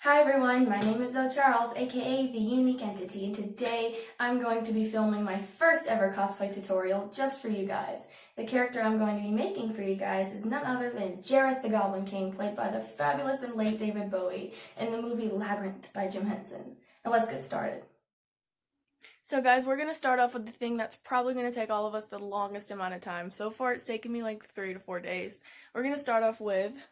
Hi everyone, my name is Zoe Charles, aka The Unique Entity, and today I'm going to be filming my first ever cosplay tutorial just for you guys. The character I'm going to be making for you guys is none other than Jareth the Goblin King, played by the fabulous and late David Bowie in the movie Labyrinth by Jim Henson. Now let's get started. So guys, we're going to start off with the thing that's probably going to take all of us the longest amount of time. So far it's taken me like 3 to 4 days. We're going to start off with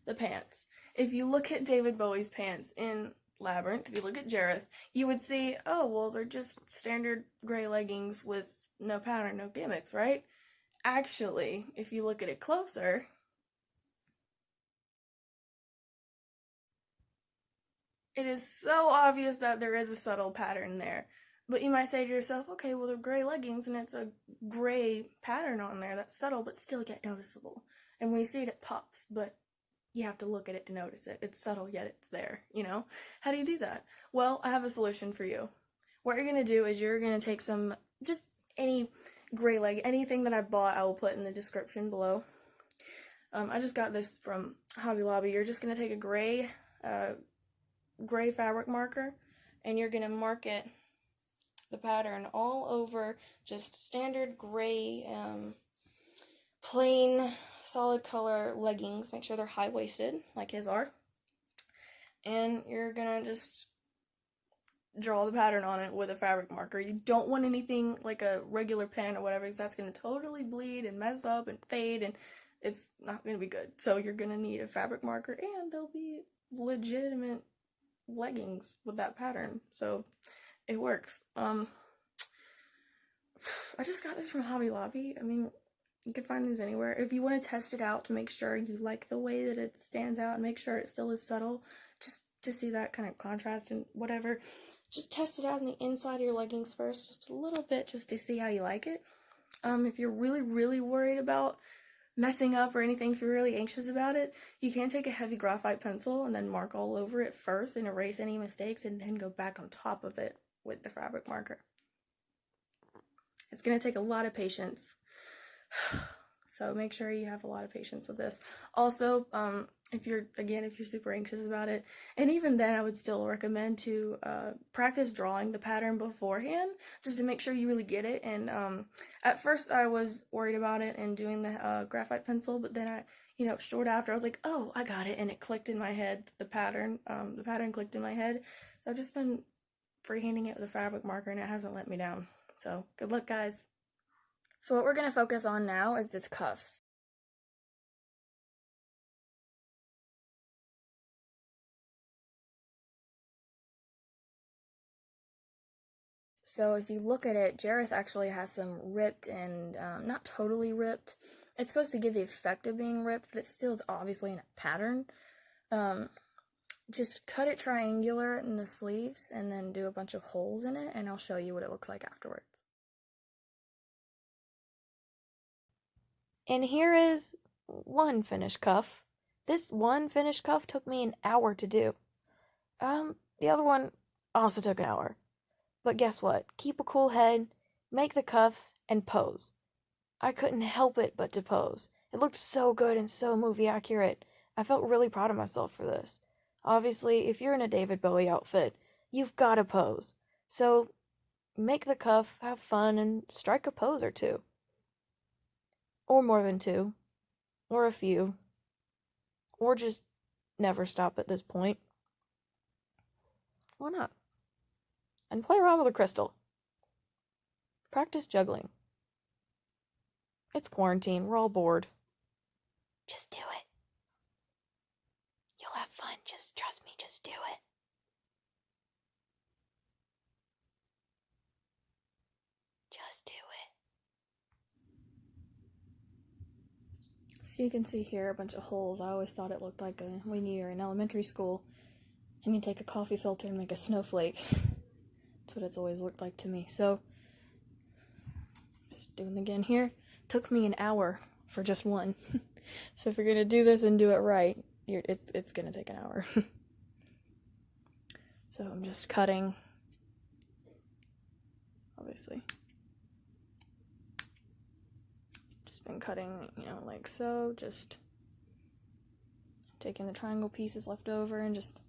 the pants. If you look at David Bowie's pants in Labyrinth, if you look at Jareth, you would see, oh, well, they're just standard gray leggings with no pattern, no gimmicks, right? Actually, if you look at it closer, it is so obvious that there is a subtle pattern there. But you might say to yourself, okay, well, they're gray leggings and it's a gray pattern on there that's subtle but still yet noticeable. And when you see it, it pops, but you have to look at it to notice it. It's subtle, yet it's there, you know? How do you do that? Well, I have a solution for you. What you're going to do is you're going to take some, just any gray leg, anything that I bought, I will put in the description below. I just got this from Hobby Lobby. You're just going to take a gray fabric marker, and you're going to mark the pattern all over just standard gray, plain solid color leggings. Make sure they're high-waisted like his are, and you're gonna just draw the pattern on it with a fabric marker. You don't want anything like a regular pen or whatever, because that's gonna totally bleed and mess up and fade, and it's not gonna be good. So you're gonna need a fabric marker, and there'll be legitimate leggings with that pattern, so it works. I just got this from Hobby Lobby. I mean, you can find these anywhere. If you want to test it out to make sure you like the way that it stands out and make sure it still is subtle, just to see that kind of contrast and whatever, just test it out on the inside of your leggings first, just a little bit, just to see how you like it. If you're really, really worried about messing up or anything, if you're really anxious about it, you can take a heavy graphite pencil and then mark all over it first and erase any mistakes, and then go back on top of it with the fabric marker. It's going to take a lot of patience. So make sure you have a lot of patience with this. Also, if you're super anxious about it, and even then I would still recommend to practice drawing the pattern beforehand, just to make sure you really get it. And at first I was worried about it and doing the graphite pencil, but then short after I was like, oh, I got it, and it clicked in my head, the pattern clicked in my head. So I've just been freehanding it with a fabric marker, and it hasn't let me down. So good luck, guys. So what we're going to focus on now is this cuffs. So if you look at it, Jareth actually has some ripped and not totally ripped. It's supposed to give the effect of being ripped, but it still is obviously in a pattern. Just cut it triangular in the sleeves and then do a bunch of holes in it, and I'll show you what it looks like afterwards. And here is one finished cuff. This one finished cuff took me an hour to do. The other one also took an hour. But guess what? Keep a cool head, make the cuffs, and pose. I couldn't help it but to pose. It looked so good and so movie accurate. I felt really proud of myself for this. Obviously, if you're in a David Bowie outfit, you've got to pose. So make the cuff, have fun, and strike a pose or two. Or more than two. Or a few. Or just never stop at this point. Why not? And play around with a crystal. Practice juggling. It's quarantine, we're all bored. Just do it. You'll have fun, just trust me, just do it. Just do it. So you can see here a bunch of holes. I always thought it looked like when you're in elementary school and you take a coffee filter and make a snowflake. That's what it's always looked like to me. So, just doing it again here. Took me an hour for just one. So if you're gonna do this and do it right, it's gonna take an hour. So I'm just cutting, obviously. Just been cutting, like so, just taking the triangle pieces left over and just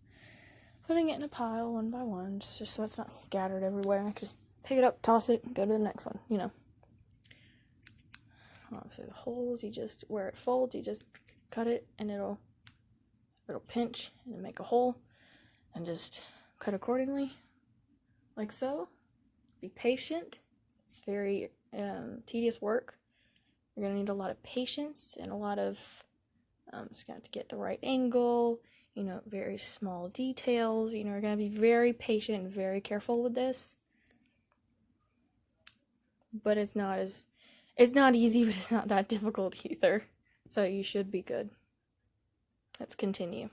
putting it in a pile one by one, just so it's not scattered everywhere. And I can just pick it up, toss it, and go to the next one, you know. Obviously the holes, you just, where it folds, you just cut it and it'll pinch and make a hole, and just cut accordingly, like so. Be patient. It's very tedious work. You're going to need a lot of patience and a lot of, just going to have to get the right angle, you know, very small details. You know, you're going to be very patient and very careful with this. But it's not easy, but it's not that difficult either. So you should be good. Let's continue.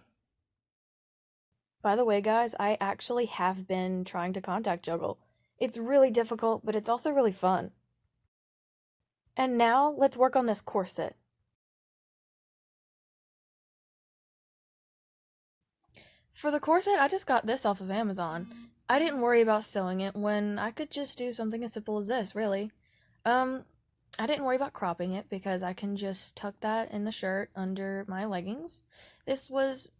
By the way, guys, I actually have been trying to contact juggle. It's really difficult, but it's also really fun. And now, let's work on this corset. For the corset, I just got this off of Amazon. I didn't worry about sewing it when I could just do something as simple as this, really. I didn't worry about cropping it because I can just tuck that in the shirt under my leggings. This was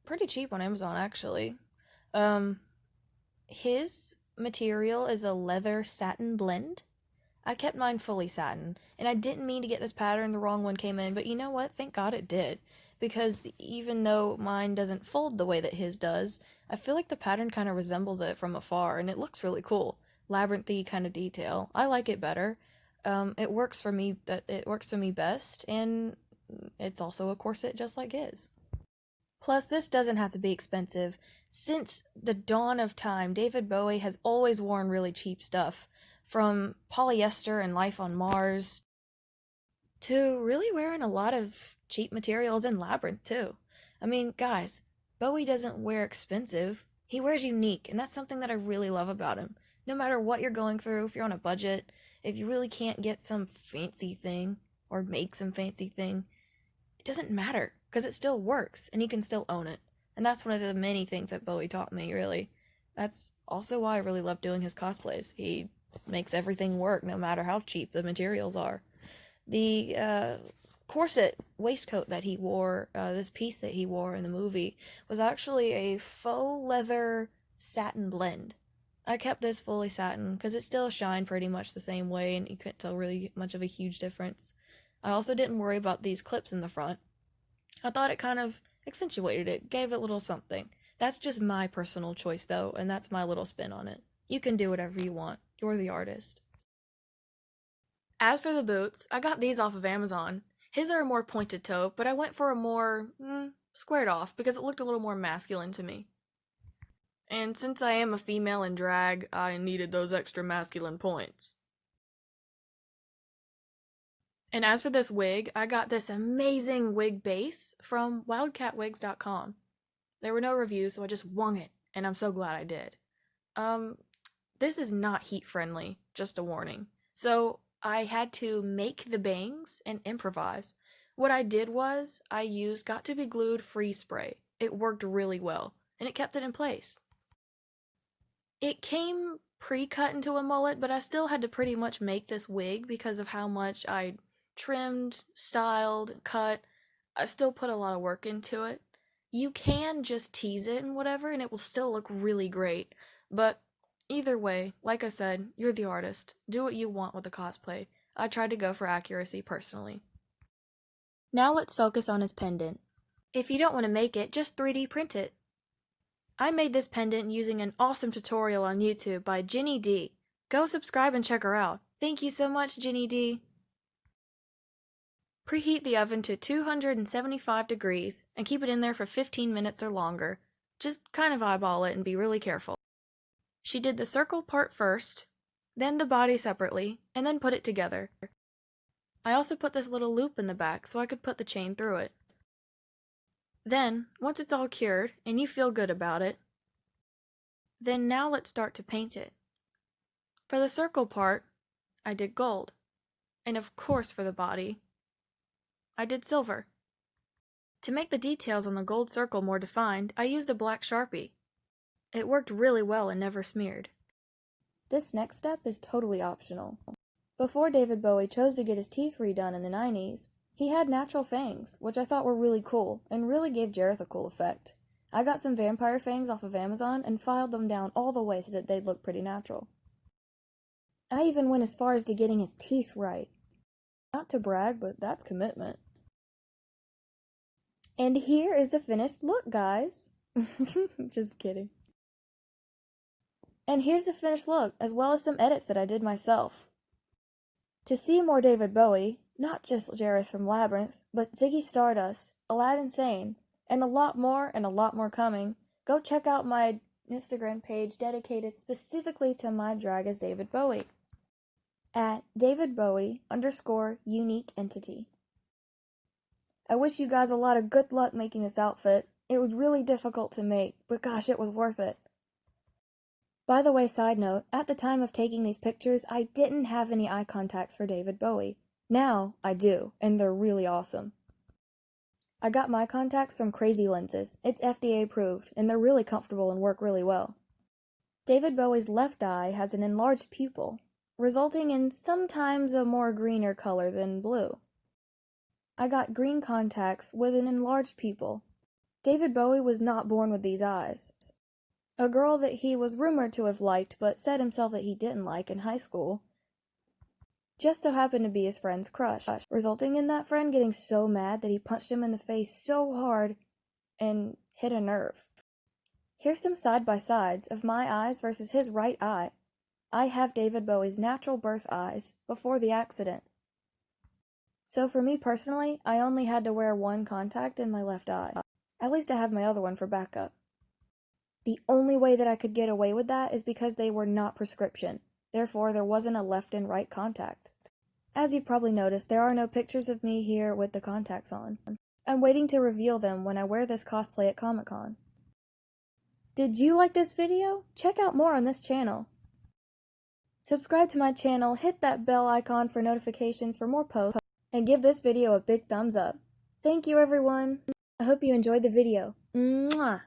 pretty cheap on Amazon, actually. His material is a leather satin blend. I kept mine fully satin, and I didn't mean to get this pattern, the wrong one came in, but you know what? Thank God it did, because even though mine doesn't fold the way that his does, I feel like the pattern kind of resembles it from afar, and it looks really cool. Labyrinthy kind of detail. I like it better. It works for me best, and it's also a corset just like his. Plus, this doesn't have to be expensive. Since the dawn of time, David Bowie has always worn really cheap stuff, from polyester and Life on Mars to really wearing a lot of cheap materials in Labyrinth, too. I mean, guys, Bowie doesn't wear expensive. He wears unique, and that's something that I really love about him. No matter what you're going through, if you're on a budget, if you really can't get some fancy thing, or make some fancy thing, it doesn't matter, because it still works, and you can still own it. And that's one of the many things that Bowie taught me, really. That's also why I really love doing his cosplays. He makes everything work, no matter how cheap the materials are. The corset waistcoat that he wore, this piece that he wore in the movie, was actually a faux leather satin blend. I kept this fully satin, because it still shined pretty much the same way, and you couldn't tell really much of a huge difference. I also didn't worry about these clips in the front. I thought it kind of accentuated it, gave it a little something. That's just my personal choice, though, and that's my little spin on it. You can do whatever you want. You're the artist. As for the boots, I got these off of Amazon. His are a more pointed toe, but I went for a more, squared off, because it looked a little more masculine to me. And since I am a female in drag, I needed those extra masculine points. And as for this wig, I got this amazing wig base from wildcatwigs.com. There were no reviews, so I just wung it, and I'm so glad I did. This is not heat friendly, just a warning. So I had to make the bangs and improvise. What I did was, I used Got to Be Glued freeze spray. It worked really well, and it kept it in place. It came pre-cut into a mullet, but I still had to pretty much make this wig because of how much I trimmed, styled, cut. I still put a lot of work into it. You can just tease it and whatever, and it will still look really great. But either way, like I said, you're the artist. Do what you want with the cosplay. I tried to go for accuracy personally. Now let's focus on his pendant. If you don't want to make it, just 3D print it. I made this pendant using an awesome tutorial on YouTube by Ginny D. Go subscribe and check her out. Thank you so much, Ginny D. Preheat the oven to 275 degrees and keep it in there for 15 minutes or longer. Just kind of eyeball it and be really careful. She did the circle part first, then the body separately, and then put it together. I also put this little loop in the back so I could put the chain through it. Then, once it's all cured and you feel good about it, then now let's start to paint it. For the circle part, I did gold. And of course for the body, I did silver. To make the details on the gold circle more defined, I used a black Sharpie. It worked really well and never smeared. This next step is totally optional. Before David Bowie chose to get his teeth redone in the 90s, he had natural fangs, which I thought were really cool, and really gave Jareth a cool effect. I got some vampire fangs off of Amazon and filed them down all the way so that they'd look pretty natural. I even went as far as to getting his teeth right. Not to brag, but that's commitment. And here is the finished look, guys. Just kidding. And here's the finished look, as well as some edits that I did myself. To see more David Bowie, not just Jareth from Labyrinth, but Ziggy Stardust, Aladdin Sane, and a lot more coming, go check out my Instagram page dedicated specifically to my drag as David Bowie. At DavidBowie_unique entity. I wish you guys a lot of good luck making this outfit. It was really difficult to make, but gosh, it was worth it. By the way, side note, at the time of taking these pictures, I didn't have any eye contacts for David Bowie. Now, I do, and they're really awesome. I got my contacts from Crazy Lenses. It's FDA approved, and they're really comfortable and work really well. David Bowie's left eye has an enlarged pupil, resulting in sometimes a more greener color than blue. I got green contacts with an enlarged pupil. David Bowie was not born with these eyes. A girl that he was rumored to have liked but said himself that he didn't like in high school just so happened to be his friend's crush, resulting in that friend getting so mad that he punched him in the face so hard and hit a nerve. Here's some side-by-sides of my eyes versus his right eye. I have David Bowie's natural birth eyes before the accident. So for me personally, I only had to wear one contact in my left eye. At least I have my other one for backup. The only way that I could get away with that is because they were not prescription. Therefore, there wasn't a left and right contact. As you've probably noticed, there are no pictures of me here with the contacts on. I'm waiting to reveal them when I wear this cosplay at Comic-Con. Did you like this video? Check out more on this channel. Subscribe to my channel, hit that bell icon for notifications for more posts, and give this video a big thumbs up. Thank you, everyone. I hope you enjoyed the video. Mwah!